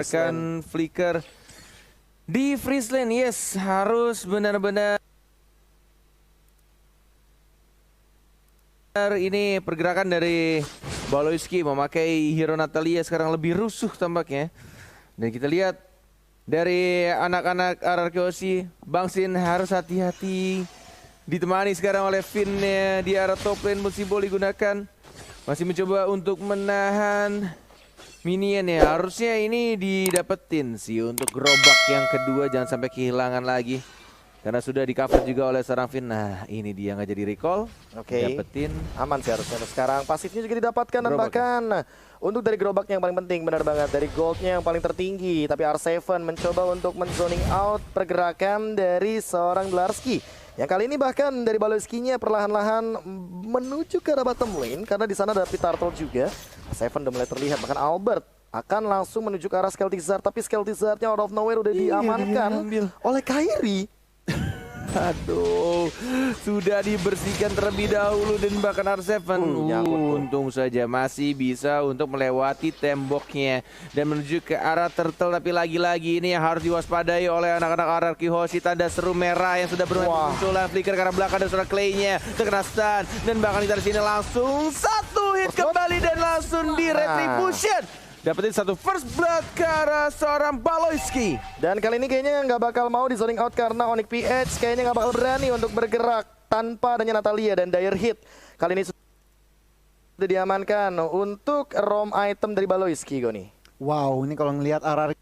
Akan flicker di freeze lane. Yes, harus benar-benar ini pergerakan dari Baloyski memakai hero Natalia sekarang lebih rusuh tampaknya. Dan kita lihat dari anak-anak RRQC, Bang Sin harus hati-hati. Ditemani sekarang oleh Finn-nya di arah top lane, Musibo digunakan. Masih mencoba untuk menahan minion ya. Harusnya ini didapetin sih untuk gerobak yang kedua, jangan sampai kehilangan lagi. Karena sudah di cover juga oleh seorang Finn. Nah ini dia nggak jadi recall. Oke, dapetin. Aman sih harusnya sekarang. Pasifnya juga didapatkan dan bahkan untuk dari gerobaknya yang paling penting, benar banget, dari goldnya yang paling tertinggi. Tapi R7 mencoba untuk men-zoning out pergerakan dari seorang Blarski. Yang kali ini bahkan dari Baloyski-nya perlahan-lahan menuju ke arah bottom lane. Karena di sana ada Pitartle juga. R7 udah mulai terlihat, bahkan Albert akan langsung menuju ke arah Skeltizar. Tapi Skeltizar-nya out of nowhere udah diamankan oleh Kairi. Aduh, sudah dibersihkan terlebih dahulu dan bahkan R7 untung saja masih bisa untuk melewati temboknya dan menuju ke arah turtle. Tapi lagi-lagi ini yang harus diwaspadai oleh anak-anak RRQ Hoshi, tanda seru merah yang sudah bermunculan. Flicker ke arah belakang dan seorang Clay-nya terkena stun dan bahkan di sini langsung satu hit kembali dan langsung di retribution. Dapetin satu first blood ke arah seorang Baloyski. Dan kali ini kayaknya nggak bakal mau di zoning out karena Onyx PH kayaknya nggak bakal berani untuk bergerak tanpa adanya Natalia dan Dire Hit. Kali ini sudah diamankan untuk ROM item dari Baloyski, Goni. Wow, ini kalau ngelihat RRQ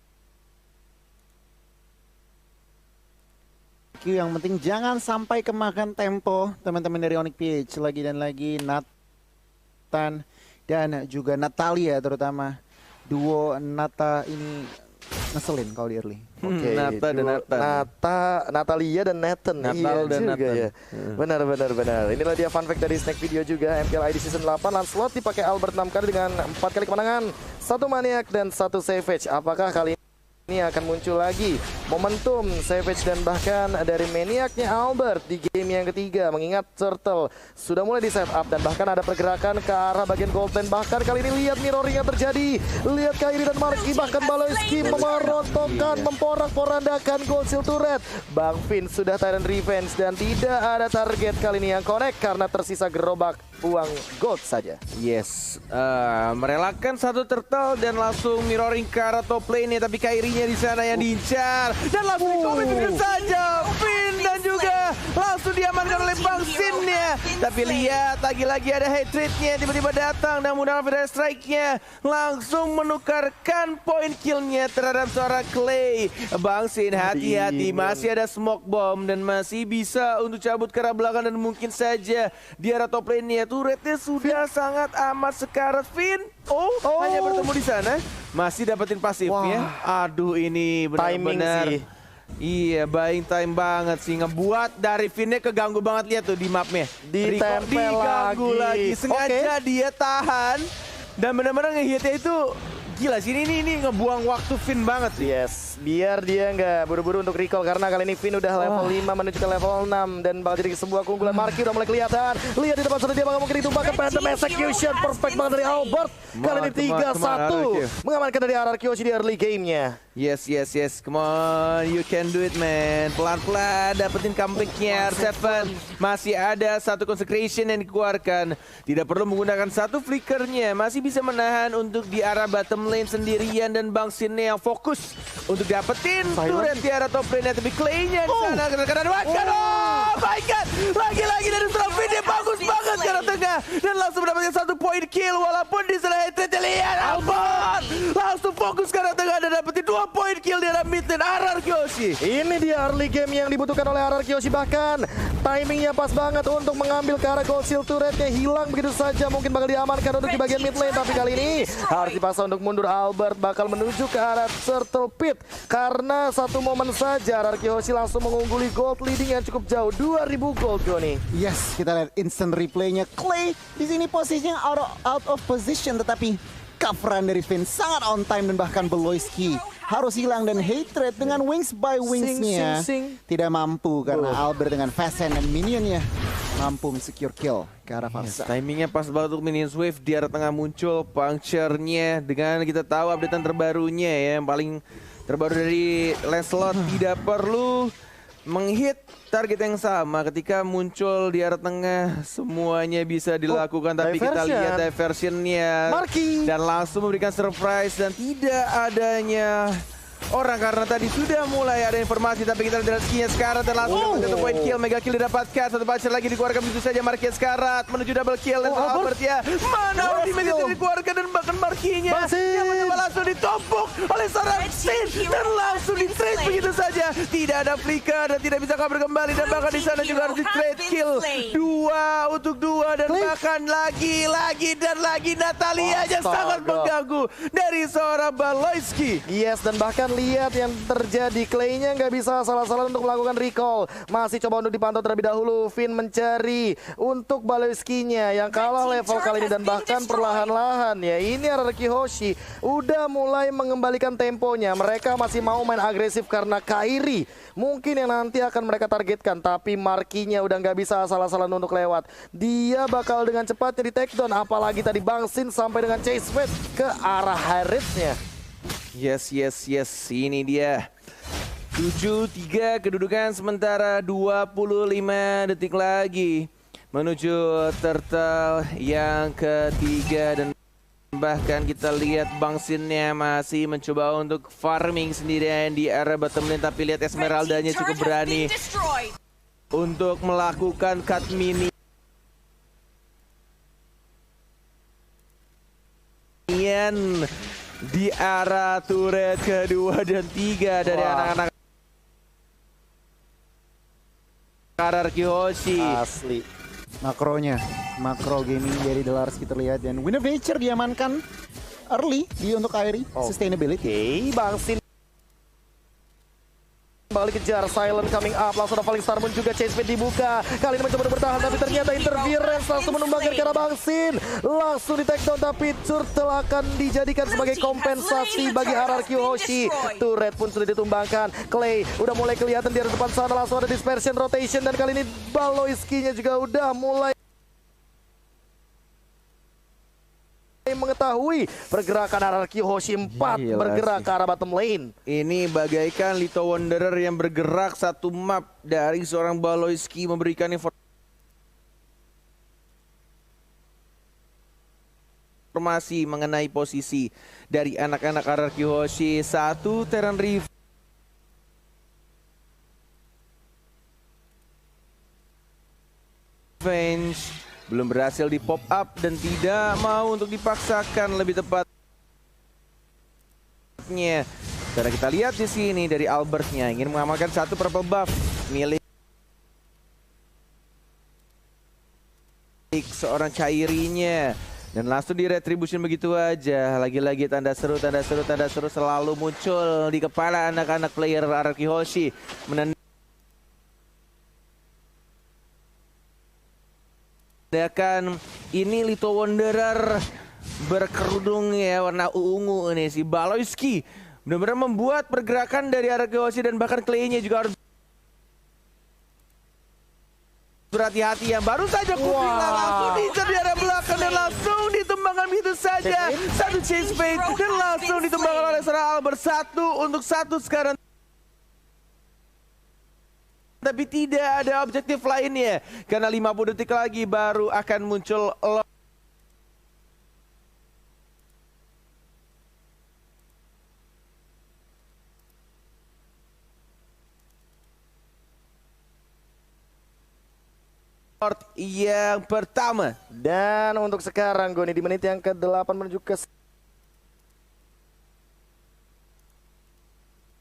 yang penting jangan sampai kemakan tempo teman-teman dari Onyx PH. Lagi dan lagi Nathan dan juga Natalia terutama. Duo Nata ini ngeselin kalau di early. Oke, Natalia dan Nathan. Natal dan juga Nathan. Ya. Benar. Inilah dia fun fact dari Snack Video juga. MPL ID Season 8 Lancelot dipakai Albert 6 kali dengan 4 kali kemenangan, 1 Maniac dan 1 Savage. Apakah kali ini akan muncul lagi momentum Savage dan bahkan dari Maniacnya Albert di game yang ketiga, mengingat Turtle sudah mulai di setup dan bahkan ada pergerakan ke arah bagian gold lane. Bahkan kali ini lihat mirroring yang terjadi, lihat Kairi dan Marky, bahkan Baloyski memerotokkan, memporak-porandakan gold seal turret. Bang Finn sudah Tyrant Revenge dan tidak ada target kali ini yang connect karena tersisa gerobak uang gold saja. Yes, merelakan satu turtle dan langsung mirroring ke arah top lane nya, tapi Kairinya di sana yang diincar dan langsung dikomit begitu saja. Finn dan juga langsung diamankan oleh Bang Sin-nya. Tapi lihat lagi-lagi ada hatred-nya tiba-tiba datang dan menggunakan Fire Strike-nya langsung menukarkan point kill-nya terhadap seorang Clay. Bang Sin hati-hati, masih ada smoke bomb dan masih bisa untuk cabut ke arah belakang dan mungkin saja di arah top lane-nya. Turretnya sudah sangat amat sekarat. Finn hanya bertemu di sana, masih dapetin pasifnya. Aduh, ini benar-benar iya, buying time banget sih, ngebuat dari Finn-nya keganggu banget. Lihat tuh di mapnya, diganggu lagi. Sengaja dia tahan dan benar-benar ngehitnya itu gila sih. Ini ngebuang waktu Finn banget sih. Yes, biar dia nggak buru-buru untuk recall karena kali ini Finn udah level 5 menuju ke level 6 dan bakal jadi sebuah keunggulan. Marky udah mulai kelihatan. Lihat di depan sana dia bakal mungkin ditumpahkan Phantom Execution. Perfect banget dari Albert. Kali ini 3-1 mengamankan dari RRQ di early game-nya. Yes, come on, you can do it man. Pelan-pelan dapetin comeback-nya. R7 masih ada satu consecration yang dikeluarkan. Tidak perlu menggunakan satu flickernya, masih bisa menahan untuk di arah bottom lane sendirian. Dan Bang Sin-nya yang fokus untuk dapetin turret di arah top lane. Tapi Clay-nya di sana karena oh my god, lagi-lagi dari seorang Finn, dia bagus banget ke arah tengah dan langsung mendapatkan satu point kill. Walaupun di sana hatred, lihat Albert langsung fokus ke arah tengah dan dapetin 2 point kill di arah mid lane RRQ Hoshi. Ini dia early game yang dibutuhkan oleh RRQ Hoshi, bahkan timingnya pas banget untuk mengambil ke arah gold seal turretnya. Hilang begitu saja, mungkin bakal diamankan untuk di bagian mid lane, tapi kali ini harus dipaksa untuk mundur. Albert bakal menuju ke arah Turtle Pit karena satu momen saja RRQ Hoshi langsung mengungguli gold leading yang cukup jauh, 2000 gold Goni. Yes, kita lihat instant replaynya. Clay di sini posisinya out of position, tetapi coveran dari Finn sangat on time dan bahkan Baloyski harus hilang dan hatred dengan wings by wingsnya tidak mampu karena Albert dengan fast hand dan minionnya mampu secure kill ke arah Faksa. Timingnya pas banget untuk minions wave di arah tengah muncul puncture-nya dengan kita tahu updatean terbarunya ya, yang paling terbaru dari Lancelot tidak perlu menghit target yang sama ketika muncul di arah tengah, semuanya bisa dilakukan. Tapi kita lihat diversionnya dan langsung memberikan surprise dan tidak adanya orang karena tadi sudah mulai ada informasi, tapi kita lihat skill-nya Scarlet dan langsung satu point kill, mega kill didapatkan, satu puncher lagi dikeluarkan begitu saja. Marquis Scarlet menuju double kill dan Albert ya, mana ultimate itu dikeluarkan dan bahkan Marquis-nya yang mencoba langsung ditompok oleh seorang Sin dan langsung di-trade begitu saja. Tidak ada flicker dan tidak bisa kabur kembali dan bahkan di sana juga harus di-trade kill 2 untuk 2 dan bahkan lagi dan lagi Natalia yang sangat mengganggu dari seorang Baloyski. Yes, dan bahkan lihat yang terjadi, Clay-nya nggak bisa salah-salah untuk melakukan recall. Masih coba untuk dipantau terlebih dahulu. Finn mencari untuk Baloyski-nya yang kalah level kali ini dan bahkan perlahan-lahan ya. Ini RRQ Hoshi udah mulai mengembalikan temponya. Mereka masih mau main agresif karena Kairi mungkin yang nanti akan mereka targetkan. Tapi Marquis-nya udah nggak bisa salah-salah untuk lewat. Dia bakal dengan cepatnya di take down. Apalagi tadi Bang Sin sampai dengan chase fade ke arah Harith-nya. Yes, ini dia 7-3 kedudukan, sementara 25 detik lagi menuju turtle yang ketiga. Dan bahkan kita lihat Bang Sin-nya masih mencoba untuk farming sendirian di area bottom lane, tapi lihat Esmeralda-nya cukup berani untuk melakukan cut minion di arah turret kedua dan 3 dari anak-anak RRQ Hoshi. Asli. Makro gaming dari The Lars kita lihat, dan Wind of Nature diamankan early untuk Kairi. Sustainability. Bang Sin balik kejar, Silent coming up, langsung ada Falling Star Moon juga, chase speed dibuka. Kali ini mencoba bertahan tapi ternyata Interference langsung menumbangkan ke arah Bang Sin. Langsung di take down tapi Turtle akan dijadikan sebagai kompensasi bagi RRQ Hoshi. Turret pun sudah ditumbangkan. Clay udah mulai kelihatan di arah depan sana, langsung ada dispersion rotation dan kali ini Baloyski-nya juga udah mulai mengetahui pergerakan RRQ Hoshi 4 bergerak ke arah bottom lane. Ini bagaikan Little Wanderer yang bergerak satu map dari seorang Baloyski, memberikan informasi mengenai posisi dari anak-anak RRQ Hoshi. Satu Terran Revenge belum berhasil di pop up dan tidak mau untuk dipaksakan, lebih tepatnya. Karena kita lihat di sini dari Albertnya ingin mengamalkan satu purple buff milik seorang Kairi-nya dan langsung di retribution begitu aja. Lagi-lagi tanda seru selalu muncul di kepala anak-anak player RRQ Hoshi. Ini Little Wanderer berkerudung ya warna ungu nih, si Baloyski benar-benar membuat pergerakan dari RRQ Hoshi dan bahkan Clay-nya juga harus berhati-hati. Yang baru saja Kupila langsung diincar di arah belakang dan langsung ditumbangkan begitu saja. Satu chase fade dan langsung ditumbangkan oleh seorang Albert. 1 untuk 1 sekarang. Tapi tidak ada objektif lainnya karena 50 detik lagi baru akan muncul Lord yang pertama. Dan untuk sekarang Goni di menit yang ke-8 menuju ke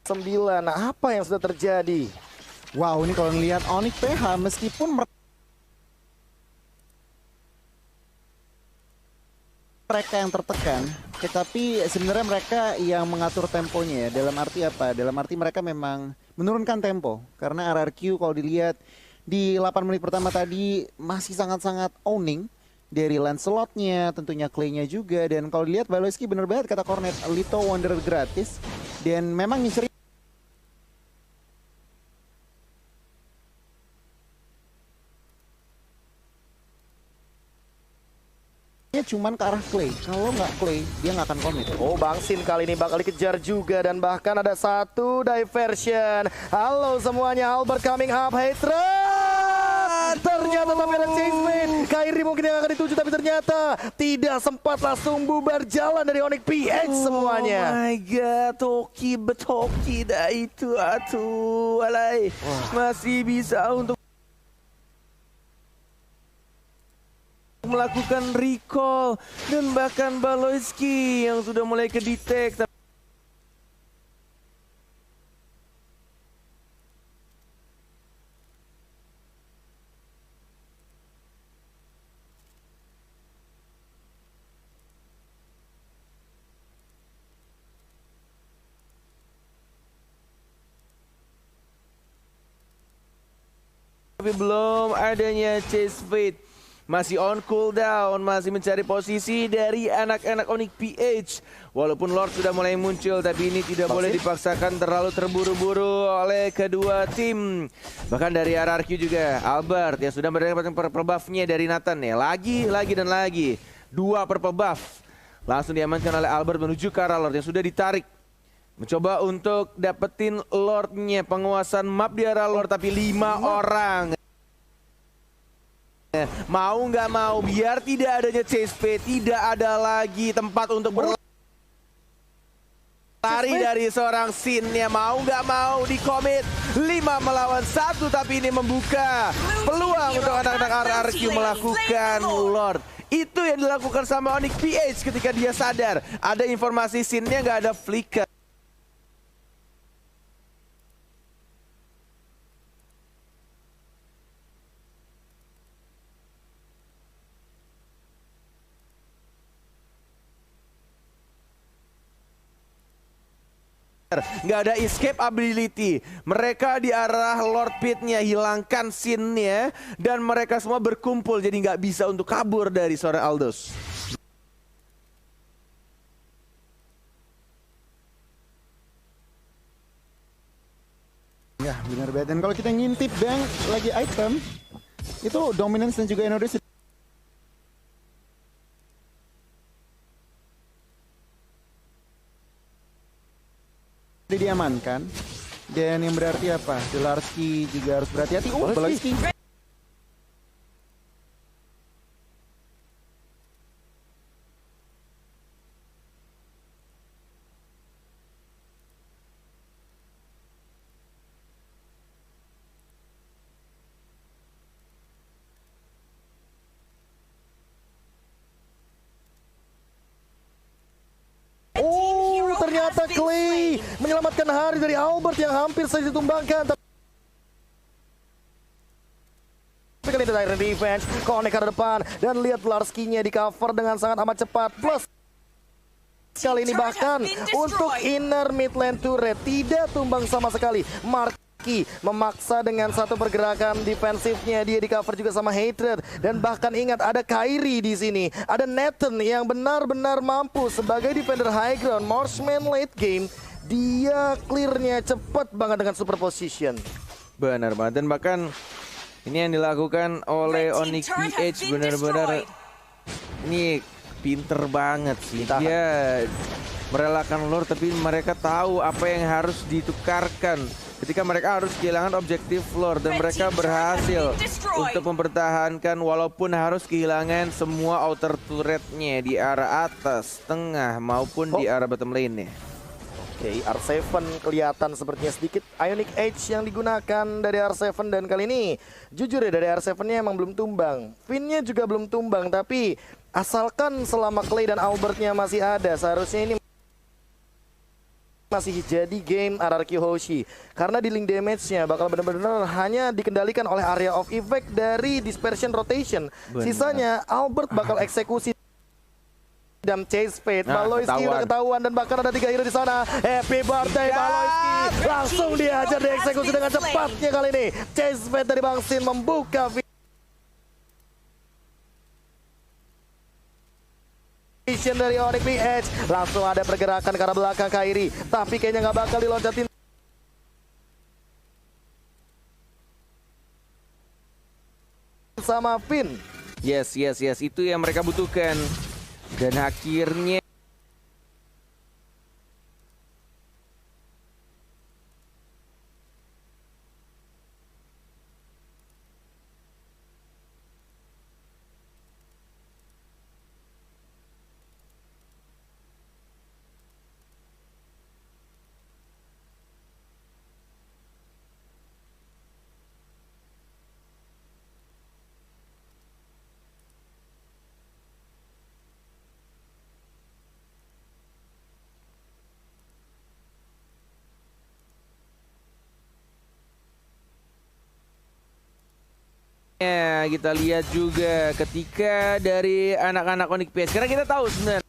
9. Nah, apa yang sudah terjadi? Wow, ini kalau ngelihat Onyx PH meskipun mereka yang tertekan, tetapi sebenarnya mereka yang mengatur temponya ya. Dalam arti apa? Dalam arti mereka memang menurunkan tempo. Karena RRQ kalau dilihat di 8 menit pertama tadi masih sangat-sangat owning dari Lancelot-nya, tentunya Clay-nya juga. Dan kalau dilihat Baloyski bener banget kata Cornet, Little Wanderer gratis. Dan memang ngincer cuman ke arah Clay. Kalau nggak Clay, dia nggak akan komit. Oh, Bang Sin kali ini bakal dikejar juga dan bahkan ada satu diversion. Halo semuanya, Albert coming up, Hatred. Ternyata tapi ada chase fade. Kairi mungkin yang akan dituju tapi ternyata tidak sempat, langsung bubar jalan dari Onyx PH semuanya. Oh my god, Toki betoki dah itu atuh. Alay. Masih bisa untuk melakukan recall dan bahkan Baloyski yang sudah mulai ke detect. Tapi belum adanya chase fade. Masih on cooldown, masih mencari posisi dari anak-anak Onyx PH. Walaupun Lord sudah mulai muncul, tapi ini tidak boleh dipaksakan terlalu terburu-buru oleh kedua tim. Bahkan dari RRQ juga, Albert yang sudah mendapatkan purple buff-nya dari Nathan ya. Lagi dan lagi. 2 purple buff. Langsung diamankan oleh Albert menuju ke arah Lord yang sudah ditarik. Mencoba untuk dapetin Lord-nya, penguasaan map di arah Lord, tapi 5 orang. Mau nggak mau, biar tidak adanya chase fade, tidak ada lagi tempat untuk berlari dari seorang Sin ya. Mau nggak mau di commit 5 melawan 1, tapi ini membuka peluang untuk anak-anak RRQ melakukan Lord. Itu yang dilakukan sama Onyx PH ketika dia sadar ada informasi Sin-nya nggak ada flicker. Nggak ada escape ability. Mereka di arah Lord Pit-nya, hilangkan Sin-nya, dan mereka semua berkumpul jadi nggak bisa untuk kabur dari seorang Aldous. Ya benar banget. Dan kalau kita ngintip Bang lagi item, itu dominance dan juga Enodes diamankan. Dan yang berarti apa? Delarski juga harus berhati-hati. Baloyski. Ternyata Clay menyelamatkan hari dari Albert yang hampir saja ditumbangkan. Tapi kali ini Tyrant Revenge connect ke depan dan lihat Larski-nya di cover dengan sangat amat cepat. Plus kali ini bahkan untuk inner mid lane turret tidak tumbang sama sekali. Memaksa dengan satu pergerakan defensifnya, dia di cover juga sama Hatred, dan bahkan ingat ada Kairi di sini, ada Nathan yang benar-benar mampu sebagai defender high ground, marksman late game, dia clearnya cepat banget dengan super position. Benar banget, dan bahkan ini yang dilakukan oleh Onyx PH benar-benar ini pinter banget sih. Dia merelakan Lord, tapi mereka tahu apa yang harus ditukarkan ketika mereka harus kehilangan objektif Lord, dan mereka berhasil untuk mempertahankan walaupun harus kehilangan semua outer turretnya di arah atas, tengah maupun di arah bottom lane-nya. Oke, R7 kelihatan sepertinya sedikit Ionic Edge yang digunakan dari R7, dan kali ini jujur ya dari R7-nya emang belum tumbang. Finn-nya juga belum tumbang, tapi asalkan selama Clay dan Albert-nya masih ada, seharusnya ini masih jadi game RRQ Hoshi, karena di link damage-nya bakal benar-benar hanya dikendalikan oleh area of effect dari dispersion rotation. Sisanya Albert bakal eksekusi dan chase fade. Baloyski udah ketahuan dan bahkan ada 3 hero di sana. Happy birthday Baloyski, langsung dihajar, dieksekusi dengan cepatnya kali ini. Chase fade dari Bang Sin membuka dari Onyx PH. Langsung ada pergerakan ke arah belakang Kairi, tapi kayaknya nggak bakal diloncatin sama Finn. Yes, itu yang mereka butuhkan. Dan akhirnya kita lihat juga ketika dari anak-anak Onyx PH. Karena kita tahu sebenarnya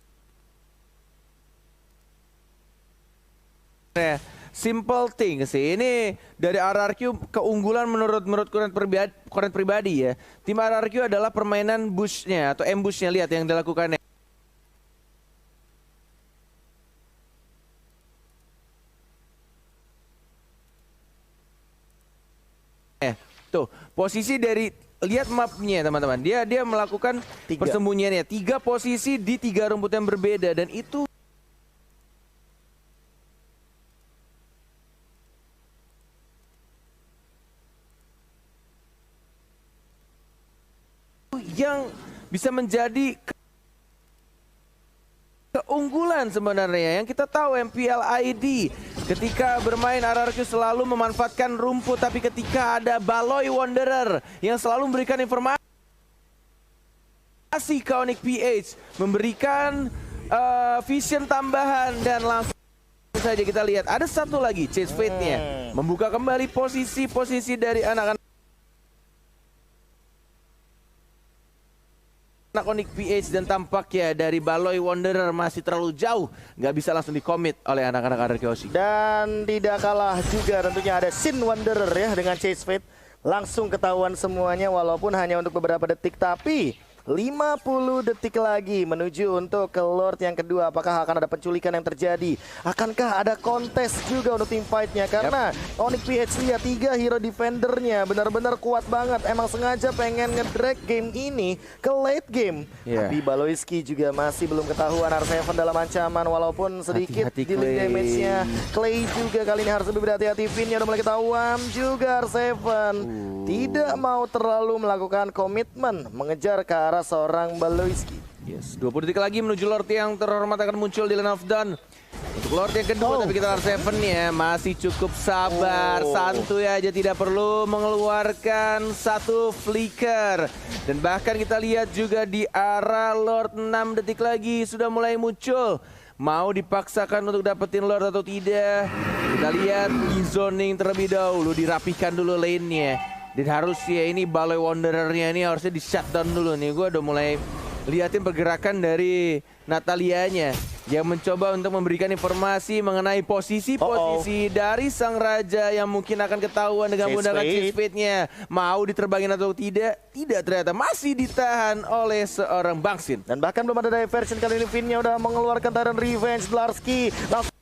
simple thing sih. Ini dari RRQ keunggulan menurut Koren pribadi ya. Tim RRQ adalah permainan bushnya atau ambushnya. Lihat yang dilakukannya. Tuh, posisi dari lihat mapnya teman-teman. Dia melakukan persembunyiannya. 3 posisi di 3 rumput yang berbeda dan itu yang bisa menjadi keunggulan sebenarnya. Yang kita tahu MPL ID ketika bermain RRQ selalu memanfaatkan rumput, tapi ketika ada Baloy Wanderer yang selalu memberikan informasi ke Onyx PH, memberikan vision tambahan dan langsung saja kita lihat ada satu lagi Chase Fate-nya membuka kembali posisi dari anak-anak Onyx PH dan tampaknya dari Baloy Wanderer masih terlalu jauh, nggak bisa langsung dikomit oleh anak-anak RRQ Hoshi. Dan tidak kalah juga tentunya ada Sin Wanderer ya dengan Chase Fate. Langsung ketahuan semuanya walaupun hanya untuk beberapa detik, tapi 50 detik lagi menuju untuk ke Lord yang kedua. Apakah akan ada penculikan yang terjadi? Akankah ada kontes juga untuk tim fight-nya? Karena Onyx PH lihat 3 hero defendernya benar-benar kuat banget. Emang sengaja pengen ngedrag game ini ke late game. Tapi Baloyski juga masih belum ketahuan. R7 dalam ancaman walaupun sedikit dealing damage-nya. Clay juga kali ini harus lebih berhati-hati. Finn udah mulai ketahuan juga. R7 tidak mau terlalu melakukan komitmen mengejar ke arah seorang Baloyski. Yes, 20 detik lagi menuju Lord yang terhormat akan muncul di Lane of Dawn. Untuk Lord yang kedua, tapi kita R7 ya masih cukup sabar, santuy aja, tidak perlu mengeluarkan satu flicker. Dan bahkan kita lihat juga di arah Lord 6 detik lagi sudah mulai muncul. Mau dipaksakan untuk dapetin Lord atau tidak? Kita lihat di zoning terlebih dahulu, dirapihkan dulu lane-nya. Dan harus ya ini Baloy Wanderer-nya ini harusnya di shutdown dulu nih. Gue udah mulai liatin pergerakan dari Natalianya yang mencoba untuk memberikan informasi mengenai posisi-posisi dari sang raja yang mungkin akan ketahuan dengan menggunakan Chase Fate-nya. Mau diterbangin atau tidak? Tidak, ternyata masih ditahan oleh seorang Bangsin. Dan bahkan belum ada diversion kali ini. Finn-nya udah mengeluarkan Tyrant Revenge. Blarski langsung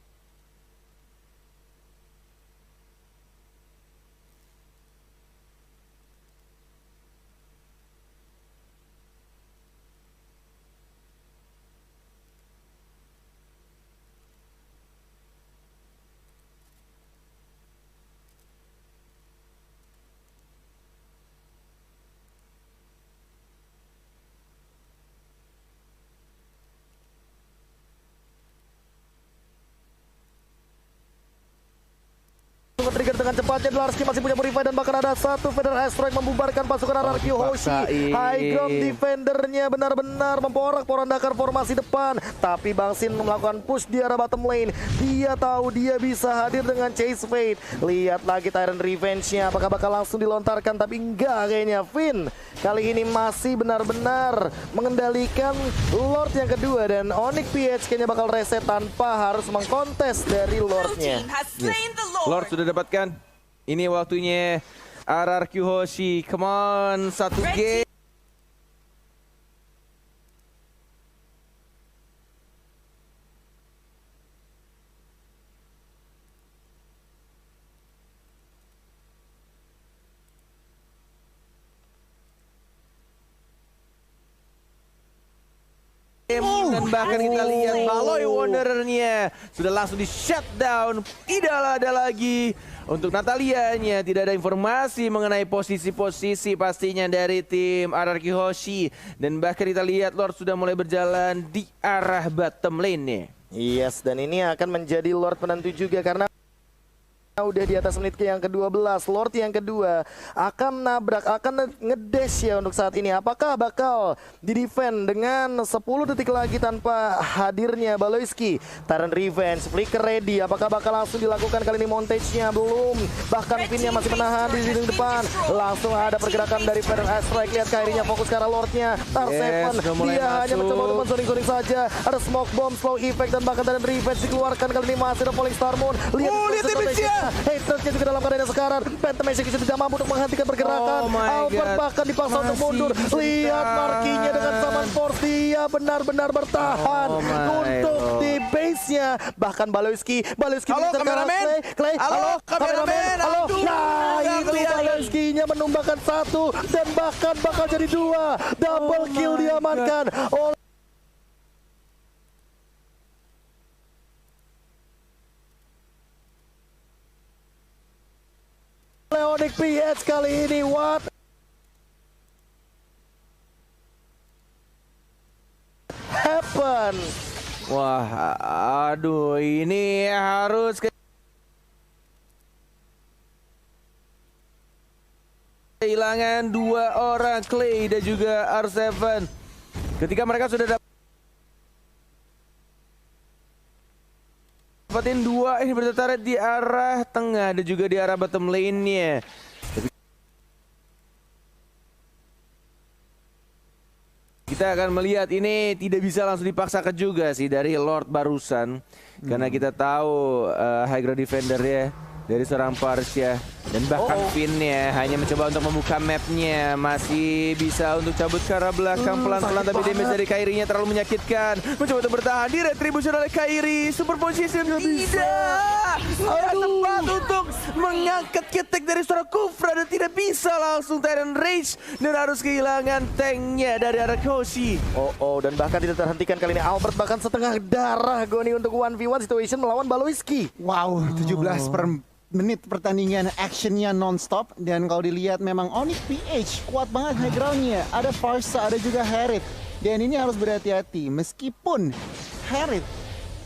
trigger dengan cepatnya. Blarski masih punya Purify dan bahkan ada satu Feather Airstrike membubarkan pasukan RRQ Hoshi. High ground defendernya benar-benar memporak-porandakan formasi depan, tapi Bangsin melakukan push di arah bottom lane. Dia tahu dia bisa hadir dengan Chase Fate. Lihat lagi Tyrant Revenge-nya, apakah bakal langsung dilontarkan? Tapi enggak kayaknya. Finn kali ini masih benar-benar mengendalikan Lord yang kedua, dan Onyx PH kayaknya bakal reset tanpa harus mengkontes dari Lord-nya. Lord sudah dapatkan. Ini waktunya RRQ Hoshi. Come on, satu game. dan bahkan kita lihat Baloi Wanderer-nya sudah langsung di shutdown. Tidak ada lagi. Untuk Natalianya tidak ada informasi mengenai posisi-posisi pastinya dari tim RRQ Hoshi. Dan bahkan kita lihat Lord sudah mulai berjalan di arah bottom lane-nya. Yes, dan ini akan menjadi Lord penentu juga karena udah di atas menit ke yang ke-12. Lord yang kedua akan nabrak, akan ngedash ya untuk saat ini. Apakah bakal di-defend dengan 10 detik lagi tanpa hadirnya Baloyski? Tyrant Revenge, Flicker ready. Apakah bakal langsung dilakukan kali ini montage-nya? Belum. Bahkan Finn-nya masih menahan di dinding depan. Langsung ada pergerakan dari Feather Strike. Lihat Kairinya fokus ke arah Lord-nya. Tar7, dia hanya mencoba untuk men-zoning saja. Ada smoke bomb, slow effect, dan bahkan Tyrant Revenge dikeluarkan kali ini. Masih ada Falling Star Moon. Lihat Hatred-nya juga dalam keadaan sekarang. Phantom Execution tidak mampu untuk menghentikan pergerakan. Albert bahkan dipaksa untuk mundur. Lihat markinya dengan Summon Force. Dia benar-benar bertahan untuk di base-nya. Bahkan Baloyski Halo kameramen. Clay. Halo kameramen. Halo. Nah, itu Baloyski-nya menumbangkan 1 dan bahkan bakal jadi 2. Double kill diamankan oleh Onyx PH kali ini. What happened? Wah, aduh, ini harus kehilangan 2 orang, Clay dan juga R7. Ketika mereka sudah dapatin 2, ini bertarik di arah tengah dan juga di arah bottom lane-nya. Kita akan melihat ini tidak bisa langsung dipaksakan juga sih dari Lord barusan. Karena kita tahu high ground defender ya dari seorang Parsia. Dan bahkan Finn-nya hanya mencoba untuk membuka map-nya. Masih bisa untuk cabut ke arah belakang pelan-pelan. Tapi damage dari Kairi-nya terlalu menyakitkan. Mencoba untuk bertahan di retribution oleh Kairi. Super position tidak. Tidak tepat untuk mengangkat ketek dari seorang Kufra. Dan tidak bisa langsung Tyrant Rage. Dan harus kehilangan tanknya dari arah Hoshi. Dan bahkan tidak terhentikan kali ini. Albert bahkan setengah darah Goni untuk 1v1 situation melawan Baloyski. Wow, 17 per menit pertandingan, actionnya non-stop. Dan kalau dilihat memang Onyx PH kuat banget high groundnya. Ada Farsa, ada juga Harith. Dan ini harus berhati-hati. Meskipun Harith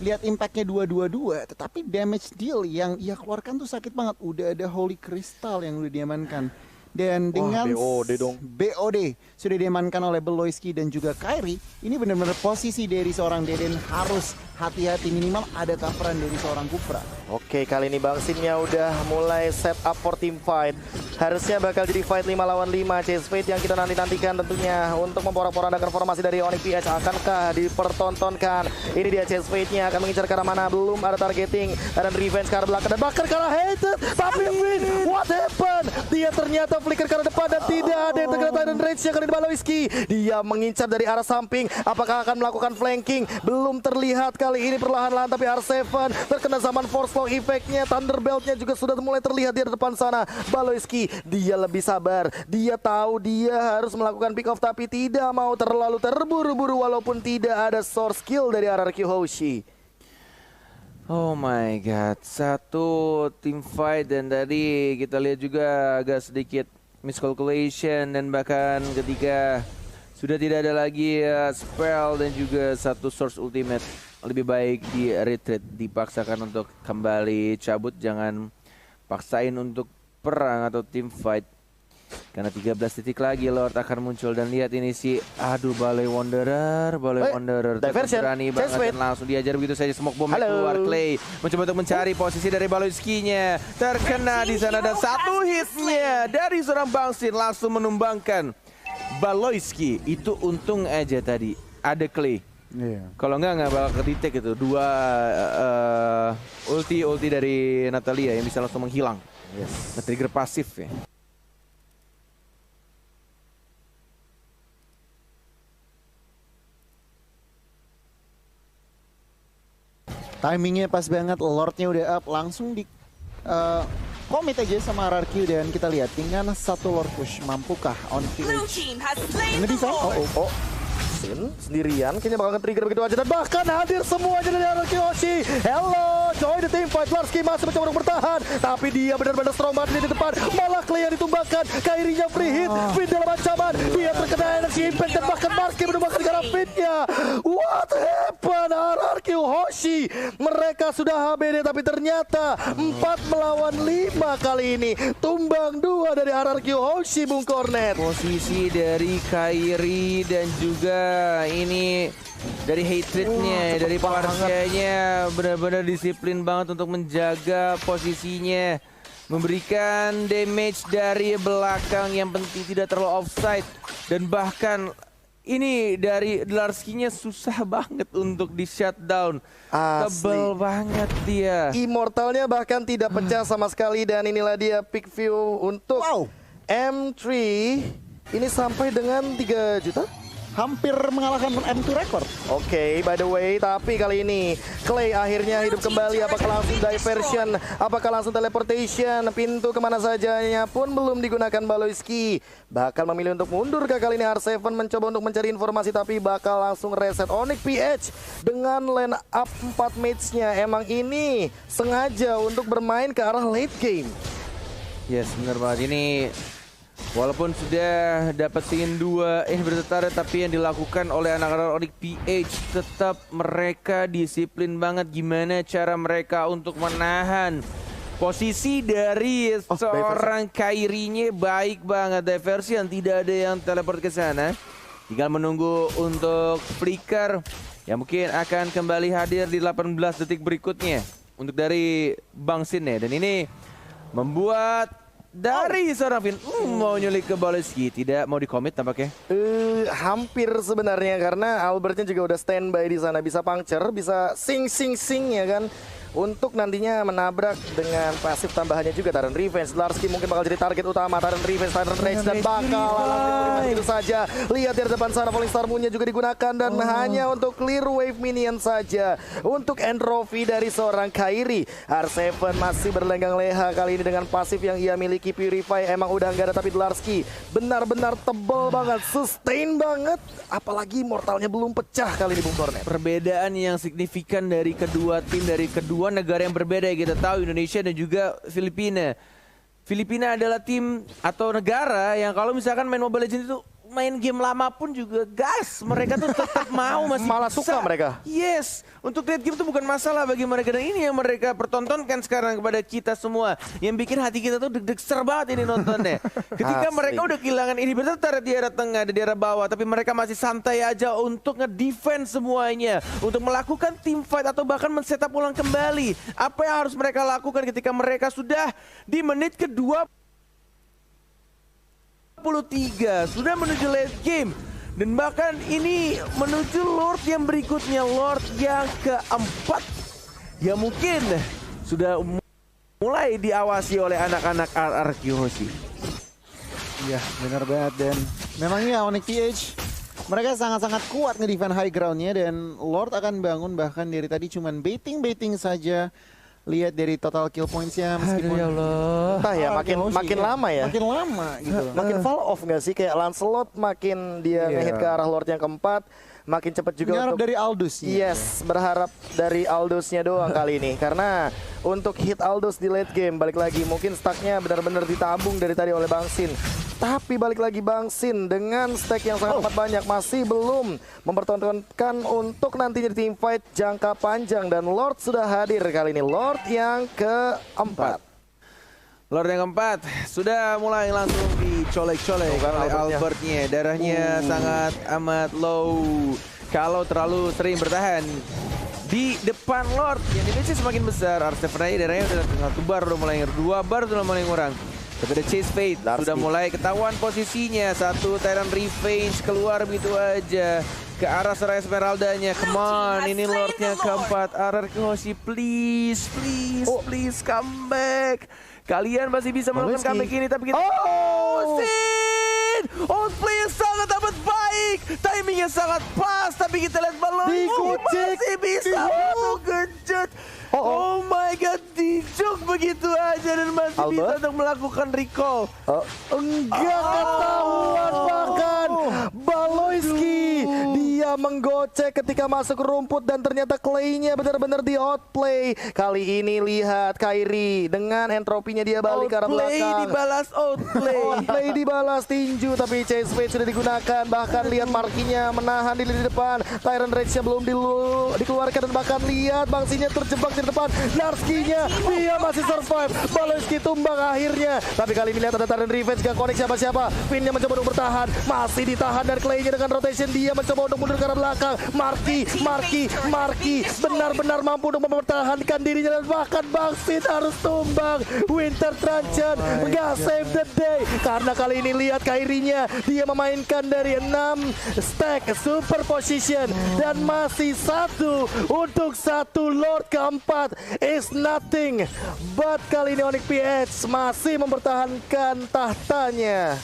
lihat impactnya 222, tetapi damage deal yang ia keluarkan tuh sakit banget. Udah ada Holy Crystal yang udah diamankan. Dan dengan BOD dong. BOD sudah diamankan oleh Baloyski dan juga Kairi. Ini benar-benar posisi dari seorang Deden harus hati-hati, minimal ada coveran dari seorang Kufra. Oke, kali ini Bang Sinnya udah mulai set up for team fight. Harusnya bakal jadi fight 5 lawan 5. Chase Fate yang kita nanti-nantikan tentunya untuk memporak-porandakan formasi dari Onyx PH. Akankah dipertontonkan? Ini dia Chase Fate-nya akan mengincar ke arah mana? Belum ada targeting. Dan Revenge ke arah belakang dan bahkan ke arah Hated. Tapi Finn, what happened? Dia ternyata flicker ke arah depan dan tidak ada yang terkena Tyrant Rage yang kali ini Baloyski. Dia mengincar dari arah samping. Apakah akan melakukan flanking? Belum terlihat kali ini perlahan-lahan, tapi R7 terkena zaman Force Flow effect-nya. Thunderbelt-nya juga sudah mulai terlihat di depan sana. Baloyski, dia lebih sabar. Dia tahu dia harus melakukan pick off tapi tidak mau terlalu terburu-buru walaupun tidak ada source kill dari RRQ Hoshi. Oh my god, satu team fight dan tadi kita lihat juga agak sedikit miscalculation dan bahkan ketika sudah tidak ada lagi spell dan juga satu source ultimate, lebih baik di retreat, dipaksakan untuk kembali cabut, jangan paksain untuk perang atau team fight. Karena 13 titik lagi Lord akan muncul dan lihat ini si Baloi Wanderer berani banget dan langsung diajar begitu saja smoke bomb keluar. Clay mencoba untuk mencari posisi dari Baloyski-nya, terkena di sana dan satu hitnya dari seorang Bangsin langsung menumbangkan Baloyski. Itu untung aja tadi ada Clay. Kalau nggak bakal kedetek itu dua ulti dari Natalia yang bisa langsung menghilang. Nge-trigger pasif ya. Timingnya pas banget, Lordnya udah up, langsung di commit aja sama RRQ dan kita lihat dengan satu Lord push, mampukah Onyx PH ngedesign? Bangsin sendirian, kayaknya bakal nge-trigger begitu aja dan bahkan hadir semuanya dari Araki Hoshi. Hello, join the team fight. Larski masih mencoba untuk bertahan, tapi dia benar-benar strong banget di depan. Malah Clay yang ditumbangkan, Kairinya free hit, Finn dalam ancaman, dia terkena energy impact dan bahkan Marski menumbangkan negara Finn-nya. What happened Araki Hoshi? Mereka sudah HBD tapi ternyata 4 melawan 5 kali ini. Tumbang 2 dari Araki Hoshi, Bung Cornet. Posisi dari Kairi dan juga ini dari hatrednya, dari Parsianya benar-benar disiplin banget untuk menjaga posisinya, memberikan damage dari belakang yang penting tidak terlalu offside, dan bahkan ini dari Larski-nya susah banget untuk di shutdown. Tebel banget dia. Immortalnya bahkan tidak pecah sama sekali dan inilah dia pick view untuk M3. Ini sampai dengan 3 juta. Hampir mengalahkan M2 record. Oke, by the way, tapi kali ini Clay akhirnya hidup kembali. Apakah langsung diversion? Apakah langsung teleportation? Pintu kemana sajanya pun belum digunakan Baloyski. Bakal memilih untuk mundur kali ini. R7 mencoba untuk mencari informasi tapi bakal langsung reset. Onyx PH dengan line up 4 mates-nya. Emang ini sengaja untuk bermain ke arah late game. Yes, benar banget. Ini walaupun sudah dapat scene 2 bertetara, tapi yang dilakukan oleh anak-anak Onyx PH tetap mereka disiplin banget gimana cara mereka untuk menahan posisi dari seorang Kairinya. Baik banget diversion, tidak ada yang teleport ke sana. Tinggal menunggu untuk flicker yang mungkin akan kembali hadir di 18 detik berikutnya untuk dari Bangsin ya. Dan ini membuat dari seorang Finn mau nyulik ke Baloyski, tidak mau dikomit tampaknya. Hampir sebenarnya karena Albertnya juga udah standby di sana, bisa puncture, bisa sing ya kan. Untuk nantinya menabrak dengan pasif tambahannya juga Tyrant Revenge. Larski mungkin bakal jadi target utama Tyrant Revenge, Tyrant Rage dan bakal begitu saja. Lihat di depan sana Falling Star Moon-nya juga digunakan dan hanya untuk clear wave minion saja. Untuk entropy dari seorang Kairi. R7 masih berlenggang leha kali ini dengan pasif yang ia miliki. Purify emang udah nggak ada tapi Larski benar-benar tebal banget, sustain banget. Apalagi mortalnya belum pecah kali ini Bung Cornet. Perbedaan yang signifikan dari kedua tim, dari kedua negara yang berbeda ya, kita tahu Indonesia dan juga Filipina. Filipina adalah tim atau negara yang kalau misalkan main Mobile Legends itu main game lama pun juga gas, mereka tuh tetap mau masih malah suka mereka. Yes, untuk late game itu bukan masalah bagi mereka, dan ini yang mereka pertontonkan sekarang kepada kita semua, yang bikin hati kita tuh deg-deg banget ini nontonnya. Ketika mereka udah kehilangan ini bertetara di area tengah, di area bawah, tapi mereka masih santai aja untuk nge-defense semuanya, untuk melakukan team fight atau bahkan men-setup ulang kembali. Apa yang harus mereka lakukan ketika mereka sudah di menit ke-23 sudah menuju late game, dan bahkan ini menuju Lord yang berikutnya, Lord yang keempat yang mungkin sudah mulai diawasi oleh anak-anak Araki Hoshi. Iya, benar banget. Dan memangnya Onyx PH mereka sangat-sangat kuat nge-defend high ground-nya, dan Lord akan bangun bahkan dari tadi cuman baiting saja. Lihat dari total kill points-nya meskipun ya Allah. Entah ya, makin lama ya. Makin lama gitu. Makin fall off nggak sih? Kayak Lancelot makin dia ngehit ke arah Lord yang keempat, makin cepat juga Berharap untuk dari Aldous. Yes, berharap dari Aldous-nya doang kali ini. Karena untuk hit Aldous di late game, balik lagi mungkin stacknya benar-benar ditabung dari tadi oleh Bangsin. Tapi balik lagi Bangsin dengan stack yang sangat amat banyak masih belum mempertontonkan untuk nantinya di team fight jangka panjang, dan Lord sudah hadir kali ini, Lord yang keempat. Lord yang keempat sudah mulai langsung dicolek-colek oleh Albertnya. Darahnya sangat amat low kalau terlalu sering bertahan di depan Lord. Yang dimiliki semakin besar. R7 darahnya sudah 1 bar, udah mulai 2 bar, sudah mulai ngurang. Tapi ada Chase Fate sudah mulai ketahuan posisinya. Satu Tyrant Revenge keluar begitu aja ke arah Serai Esmeralda-nya. Come on, ini Lord-nya keempat. Araki Hoshi, please come back. Kalian masih bisa melakukan comeback ini, tapi kita... Outplay yang sangat amat baik, timingnya sangat pas, tapi kita lihat Baloyski masih bisa kejut. Oh my god, dijuk begitu aja dan masih bisa untuk melakukan recall. Enggak ketahuan bahkan Baloyski, dia berusaha menggocek ketika masuk ke rumput dan ternyata Clay-nya benar-benar di outplay. Kali ini lihat Kairi dengan entropinya dia balik ke arah Outplay belakang. dibalas outplay. Outplay dibalas tinju tapi Chase Fate sudah digunakan. Bahkan lihat markinya menahan di lini depan. Tyrant Rage-nya belum dikeluarkan dan bahkan lihat Bangsinya terjebak di depan. Narski-nya dia masih survive. Baloski tumbang akhirnya. Tapi kali ini lihat ada Tyrant Revenge gak connect siapa-siapa. Finn-nya mencoba untuk bertahan. Masih ditahan dan Clay-nya dengan rotation dia mencoba untuk mundur ke arah belakang. Marki benar-benar mampu untuk mempertahankan dirinya dan bahkan Bangsit harus tumbang. Winter Truncheon gak save the day karena kali ini lihat Kairinya dia memainkan dari 6 stack super position dan masih satu untuk satu Lord keempat is nothing but kali ini Onyx PH masih mempertahankan tahtanya.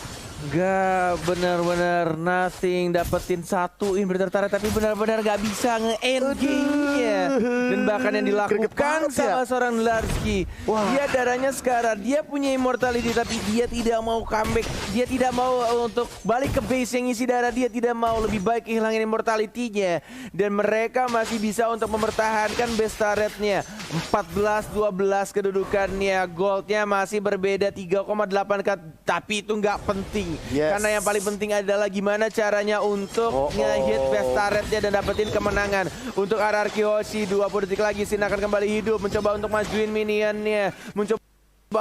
Gak benar-benar nothing dapetin satu inverter turret tapi benar-benar gak bisa nge-end game-nya. Dan bahkan yang dilakukan sama seorang Larski, dia darahnya sekarang, dia punya immortality tapi dia tidak mau comeback, dia tidak mau untuk balik ke base yang isi darah, dia tidak mau, lebih baik hilangin immortality-nya. Dan mereka masih bisa untuk mempertahankan base turret-nya. 14-12 kedudukannya, goldnya masih berbeda 3,8k tapi itu nggak penting. Karena yang paling penting adalah gimana caranya untuk nge-hit best turretnya dan dapetin kemenangan. Untuk RRQ Hoshi 20 detik lagi Sin akan kembali hidup, mencoba untuk majuin minionnya, mencoba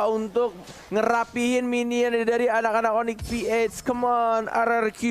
untuk ngerapihin minion dari anak-anak Onyx PH. Come on RRQ,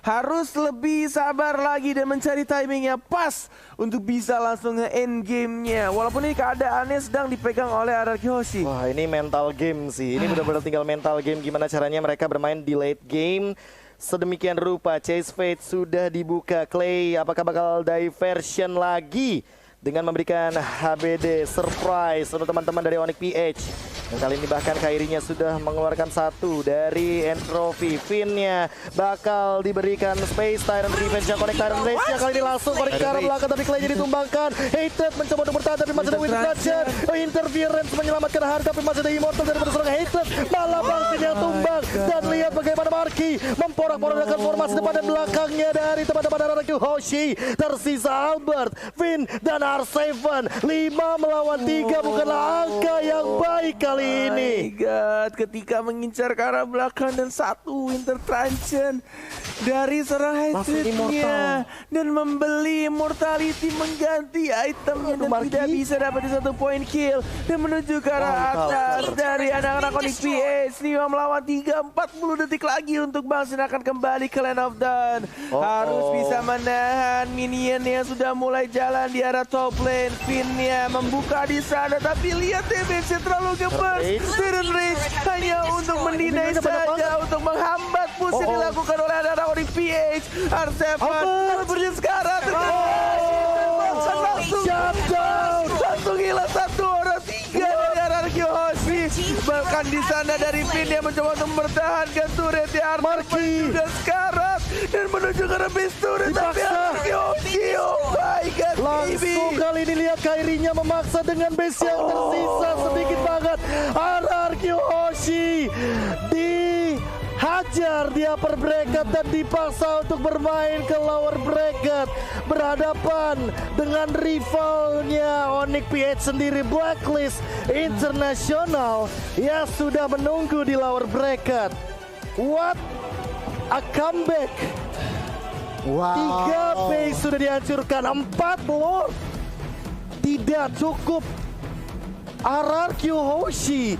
harus lebih sabar lagi dan mencari timing yang pas untuk bisa langsung nge-end gamenya. Walaupun ini keadaannya sedang dipegang oleh RRQ Hoshi. Wah ini mental game sih, ini benar-benar tinggal mental game gimana caranya mereka bermain di late game. Sedemikian rupa Chase Fate sudah dibuka. Clay apakah bakal diversion lagi dengan memberikan HBD surprise untuk teman-teman dari Onyx PH. Dan kali ini bahkan Kairinya sudah mengeluarkan satu dari entropy. Finn-nya bakal diberikan space. Tyrant Revenge yang connect Tyrant Rage-nya kali ini langsung connect ke arah belakang tapi Clay-nya ditumbangkan. Hated mencoba untuk bertahan tapi masih ada Winter Truncheon. Interference menyelamatkan harga tapi masih ada Immortal daripada seorang Hated. Malah Bangsin yang tumbang. Dan lihat bagaimana Marki memporak-porandakan formasi depan dan belakangnya dari teman-teman RRQ Hoshi. Tersisa Albert, Finn dan R7. 5 melawan 3 bukanlah angka yang baik kali ini. My God, ketika mengincar ke arah belakang dan satu Winter Truncheon dari seorang Hatred-nya dan membeli immortality mengganti itemnya dan tidak bisa dapat satu point kill dan menuju ke arah atas dari anak-anak Onyx PH. 5 melawan 3, 40 detik lagi untuk Bangsin akan kembali ke Land of Dawn. Harus bisa menahan minion yang sudah mulai jalan di arah top lane. Finn-nya membuka di sana tapi lihat damage-nya terlalu gemes. Tyrant Rage hanya untuk mendinai saja, untuk menghambat push yang dilakukan oleh anak-anak Onyx PH. R7 Albertnya sekarang langsung hilang satu orang, 3 dari RRQ Hoshi. Bahkan di sana dari Finn yang mencoba untuk mempertahankan turret ya Marki dan sekarang dan menuju ke arah base turret tapi RRQ Hoshi, oh my God, langsung kali ini lihat Kairinya memaksa dengan base yang tersisa sedikit banget. RRQ Hoshi dihajar di upper bracket dan dipaksa untuk bermain ke lower bracket, berhadapan dengan rivalnya Onyx PH sendiri, Blacklist International yang sudah menunggu di lower bracket. What a comeback. 3 base sudah dihancurkan, 4 Lord tidak cukup. RRQ Hoshi